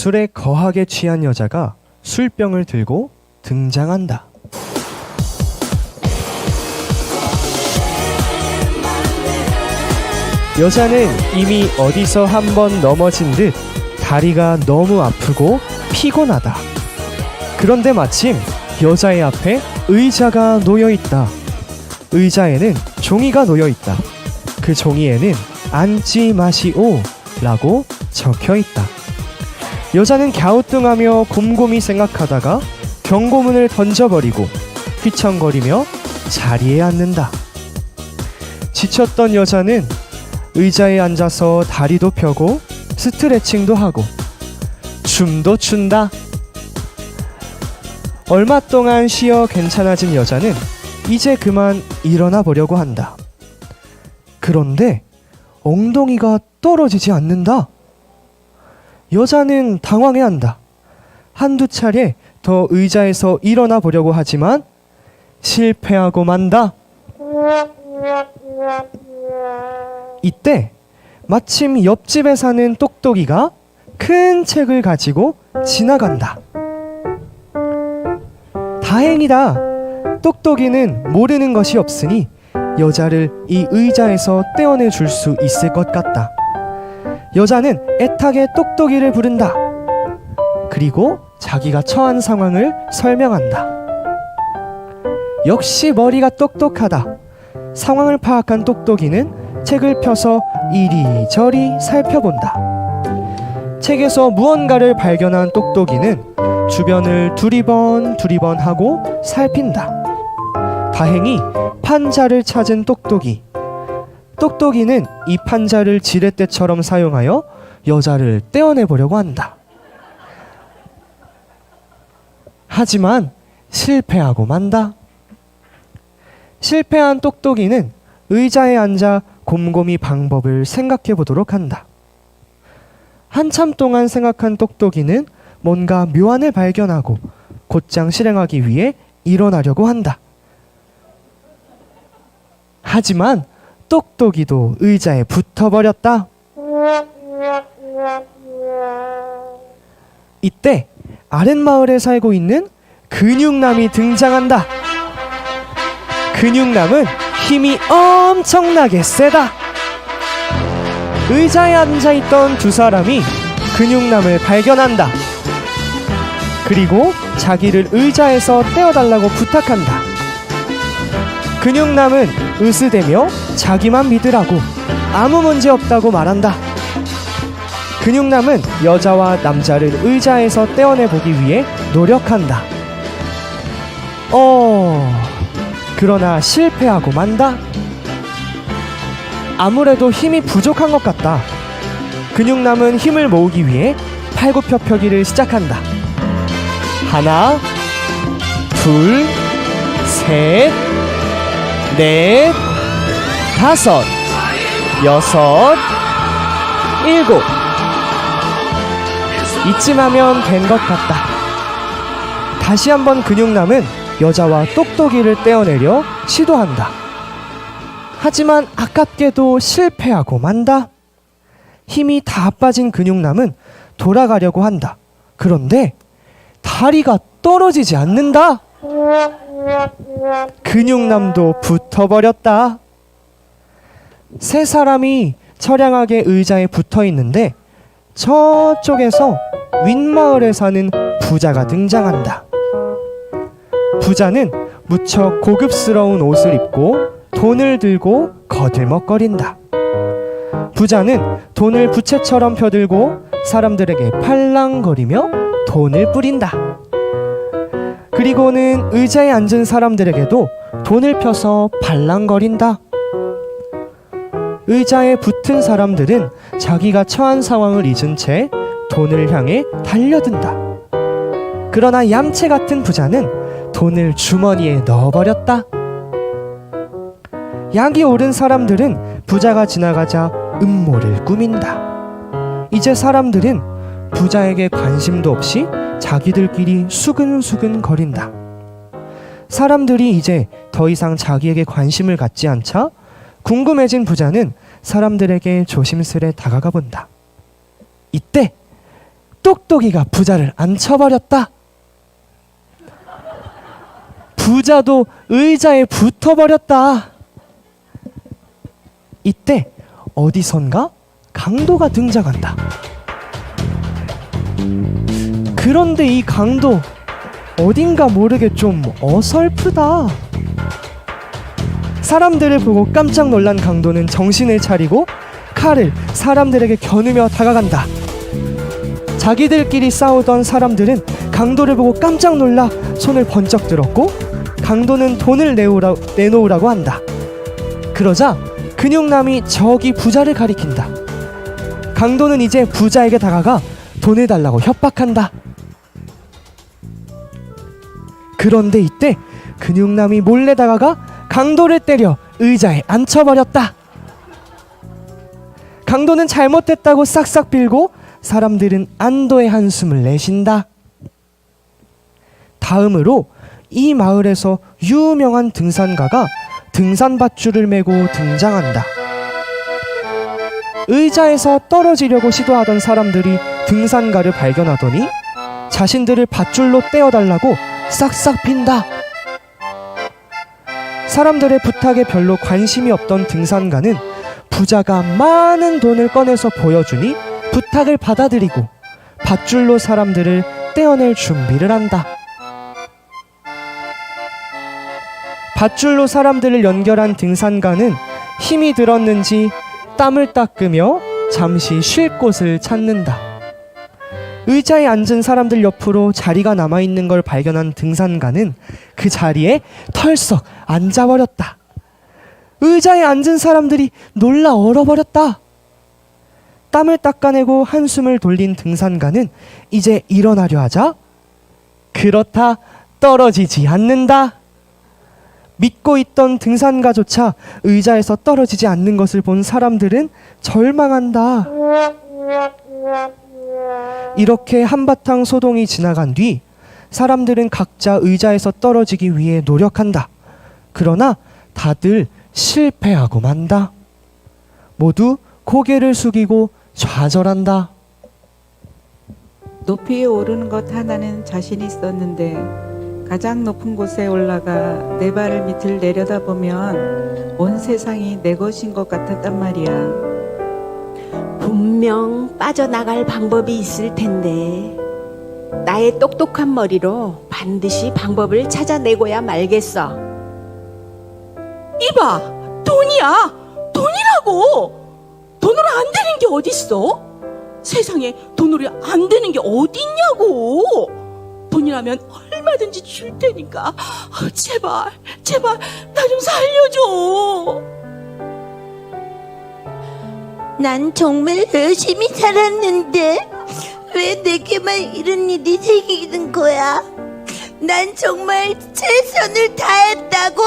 술에 거하게 취한 여자가 술병을 들고 등장한다. 여자는 이미 어디서 한번 넘어진 듯 다리가 너무 아프고 피곤하다. 그런데 마침 여자의 앞에 의자가 놓여있다. 의자에는 종이가 놓여있다. 그 종이에는 앉지 마시오 라고 적혀있다. 여자는 갸우뚱하며 곰곰이 생각하다가 경고문을 던져버리고 휘청거리며 자리에 앉는다. 지쳤던 여자는 의자에 앉아서 다리도 펴고 스트레칭도 하고 춤도 춘다. 얼마 동안 쉬어 괜찮아진 여자는 이제 그만 일어나 보려고 한다. 그런데 엉덩이가 떨어지지 않는다. 여자는 당황해한다. 한두 차례 더 의자에서 일어나 보려고 하지만 실패하고 만다. 이때 마침 옆집에 사는 똑똑이가 큰 책을 가지고 지나간다. 다행이다. 똑똑이는 모르는 것이 없으니 여자를 이 의자에서 떼어내 줄 수 있을 것 같다. 여자는 애타게 똑똑이를 부른다. 그리고 자기가 처한 상황을 설명한다. 역시 머리가 똑똑하다. 상황을 파악한 똑똑이는 책을 펴서 이리저리 살펴본다. 책에서 무언가를 발견한 똑똑이는 주변을 두리번 하고 살핀다. 다행히 판자를 찾은 똑똑이. 똑똑이는 이 판자를 지렛대처럼 사용하여 여자를 떼어내 보려고 한다. 하지만 실패하고 만다. 실패한 똑똑이는 의자에 앉아 곰곰이 방법을 생각해 보도록 한다. 한참 동안 생각한 똑똑이는 뭔가 묘안을 발견하고 곧장 실행하기 위해 일어나려고 한다. 하지만 똑똑이도 의자에 붙어버렸다. 이때 아랫마을에 살고 있는 근육남이 등장한다. 근육남은 힘이 엄청나게 세다. 의자에 앉아있던 두 사람이 근육남을 발견한다. 그리고 자기를 의자에서 떼어달라고 부탁한다. 근육남은 으스대며 자기만 믿으라고 아무 문제 없다고 말한다. 근육남은 여자와 남자를 의자에서 떼어내보기 위해 노력한다. 그러나 실패하고 만다. 아무래도 힘이 부족한 것 같다. 근육남은 힘을 모으기 위해 팔굽혀펴기를 시작한다. 하나, 둘, 셋, 넷, 다섯, 여섯, 일곱. 이쯤 하면 된 것 같다. 다시 한번 근육남은 여자와 똑똑이를 떼어내려 시도한다. 하지만 아깝게도 실패하고 만다. 힘이 다 빠진 근육남은 돌아가려고 한다. 그런데 다리가 떨어지지 않는다. 근육남도 붙어버렸다. 세 사람이 처량하게 의자에 붙어 있는데 저쪽에서 윗마을에 사는 부자가 등장한다. 부자는 무척 고급스러운 옷을 입고 돈을 들고 거들먹거린다. 부자는 돈을 부채처럼 펴들고 사람들에게 팔랑거리며 돈을 뿌린다. 그리고는 의자에 앉은 사람들에게도 돈을 펴서 발랑거린다. 의자에 붙은 사람들은 자기가 처한 상황을 잊은 채 돈을 향해 달려든다. 그러나 얌체 같은 부자는 돈을 주머니에 넣어버렸다. 약이 오른 사람들은 부자가 지나가자 음모를 꾸민다. 이제 사람들은 부자에게 관심도 없이 자기들끼리 수근수근 거린다. 사람들이 이제 더 이상 자기에게 관심을 갖지 않자 궁금해진 부자는 사람들에게 조심스레 다가가 본다. 이때 똑똑이가 부자를 앉혀버렸다. 부자도 의자에 붙어버렸다. 이때 어디선가 강도가 등장한다. 그런데 이 강도 어딘가 모르게 좀 어설프다. 사람들을 보고 깜짝 놀란 강도는 정신을 차리고 칼을 사람들에게 겨누며 다가간다. 자기들끼리 싸우던 사람들은 강도를 보고 깜짝 놀라 손을 번쩍 들었고 강도는 돈을 내놓으라고 한다. 그러자 근육남이 저기 부자를 가리킨다. 강도는 이제 부자에게 다가가 돈을 달라고 협박한다. 그런데 이때 근육남이 몰래 다가가 강도를 때려 의자에 앉혀버렸다. 강도는 잘못됐다고 싹싹 빌고 사람들은 안도의 한숨을 내쉰다. 다음으로 이 마을에서 유명한 등산가가 등산밧줄을 메고 등장한다. 의자에서 떨어지려고 시도하던 사람들이 등산가를 발견하더니 자신들을 밧줄로 떼어달라고 싹싹 빈다. 사람들의 부탁에 별로 관심이 없던 등산가는 부자가 많은 돈을 꺼내서 보여주니 부탁을 받아들이고 밧줄로 사람들을 떼어낼 준비를 한다. 밧줄로 사람들을 연결한 등산가는 힘이 들었는지 땀을 닦으며 잠시 쉴 곳을 찾는다. 의자에 앉은 사람들 옆으로 자리가 남아있는 걸 발견한 등산가는 그 자리에 털썩 앉아버렸다. 의자에 앉은 사람들이 놀라 얼어버렸다. 땀을 닦아내고 한숨을 돌린 등산가는 이제 일어나려 하자 그렇다 떨어지지 않는다. 믿고 있던 등산가조차 의자에서 떨어지지 않는 것을 본 사람들은 절망한다. 이렇게 한바탕 소동이 지나간 뒤 사람들은 각자 의자에서 떨어지기 위해 노력한다. 그러나 다들 실패하고 만다. 모두 고개를 숙이고 좌절한다. 높이 오르는 것 하나는 자신 있었는데 가장 높은 곳에 올라가 내 발을 밑을 내려다보면 온 세상이 내 것인 것 같았단 말이야. 분명 빠져나갈 방법이 있을 텐데 나의 똑똑한 머리로 반드시 방법을 찾아내고야 말겠어. 이봐, 돈이야. 돈이라고. 돈으로 안 되는 게 어딨어? 세상에 돈으로 안 되는 게 어딨냐고. 돈이라면 얼마든지 줄 테니까 제발 나 좀 살려줘. 난 정말 열심히 살았는데 왜 내게만 이런 일이 생기는 거야? 난 정말 최선을 다했다고.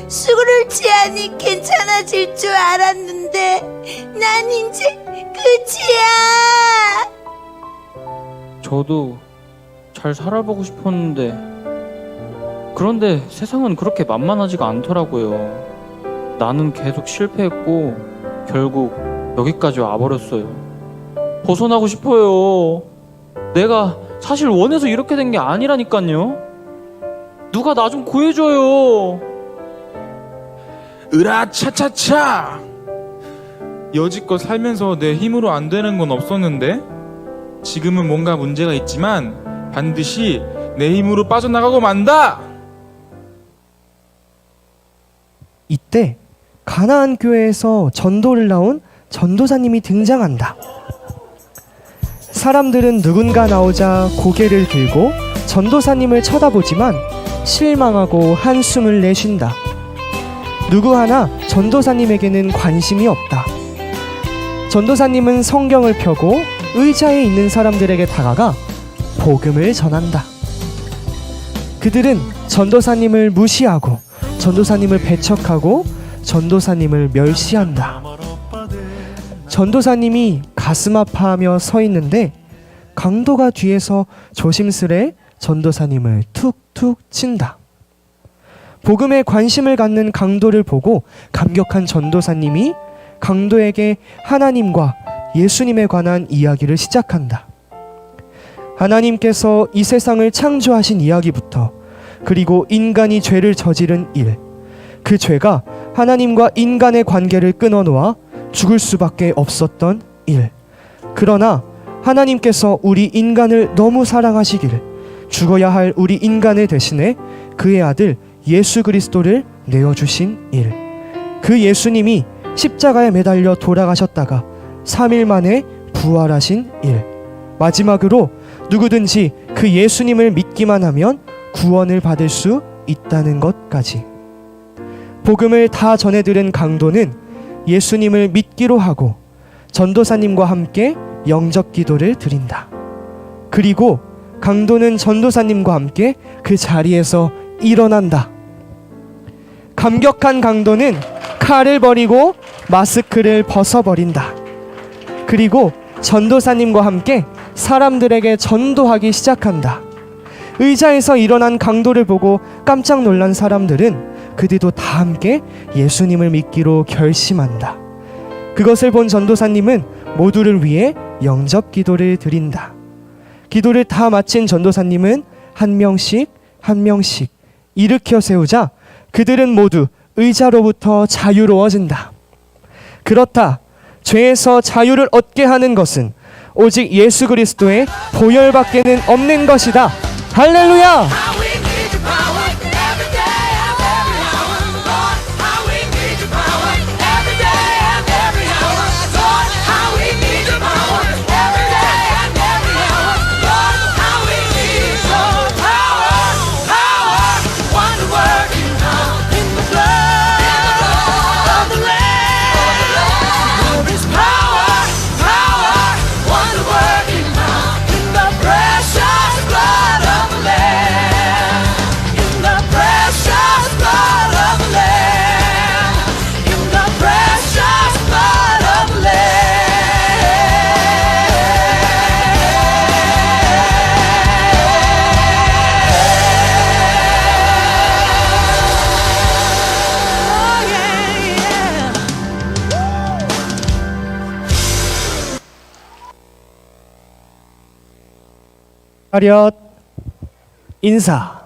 술을 취하니 괜찮아질 줄 알았는데 난 이제 끝이야. 저도 잘 살아보고 싶었는데 그런데 세상은 그렇게 만만하지가 않더라고요. 나는 계속 실패했고 결국 여기까지 와버렸어요. 벗어나고 싶어요. 내가 사실 원해서 이렇게 된 게 아니라니까요. 누가 나 좀 구해줘요. 으라차차차! 여지껏 살면서 내 힘으로 안 되는 건 없었는데 지금은 뭔가 문제가 있지만 반드시 내 힘으로 빠져나가고 만다! 이때 가나안 교회에서 전도를 나온 전도사님이 등장한다. 사람들은 누군가 나오자 고개를 들고 전도사님을 쳐다보지만 실망하고 한숨을 내쉰다. 누구 하나 전도사님에게는 관심이 없다. 전도사님은 성경을 펴고 의자에 있는 사람들에게 다가가 복음을 전한다. 그들은 전도사님을 무시하고 전도사님을 배척하고 전도사님을 멸시한다. 전도사님이 가슴 아파하며 서 있는데 강도가 뒤에서 조심스레 전도사님을 툭툭 친다. 복음에 관심을 갖는 강도를 보고 감격한 전도사님이 강도에게 하나님과 예수님에 관한 이야기를 시작한다. 하나님께서 이 세상을 창조하신 이야기부터, 그리고 인간이 죄를 저지른 일, 그 죄가 하나님과 인간의 관계를 끊어놓아 죽을 수밖에 없었던 일. 그러나 하나님께서 우리 인간을 너무 사랑하시기를 죽어야 할 우리 인간을 대신해 그의 아들 예수 그리스도를 내어주신 일. 그 예수님이 십자가에 매달려 돌아가셨다가 3일 만에 부활하신 일. 마지막으로 누구든지 그 예수님을 믿기만 하면 구원을 받을 수 있다는 것까지. 복음을 다 전해들은 강도는 예수님을 믿기로 하고 전도사님과 함께 영접 기도를 드린다. 그리고 강도는 전도사님과 함께 그 자리에서 일어난다. 감격한 강도는 칼을 버리고 마스크를 벗어버린다. 그리고 전도사님과 함께 사람들에게 전도하기 시작한다. 의자에서 일어난 강도를 보고 깜짝 놀란 사람들은 그들도 다 함께 예수님을 믿기로 결심한다. 그것을 본 전도사님은 모두를 위해 영접 기도를 드린다. 기도를 다 마친 전도사님은 한 명씩 일으켜 세우자 그들은 모두 의자로부터 자유로워진다. 그렇다. 죄에서 자유를 얻게 하는 것은 오직 예수 그리스도의 보혈밖에는 없는 것이다. 할렐루야! 차렷 인사.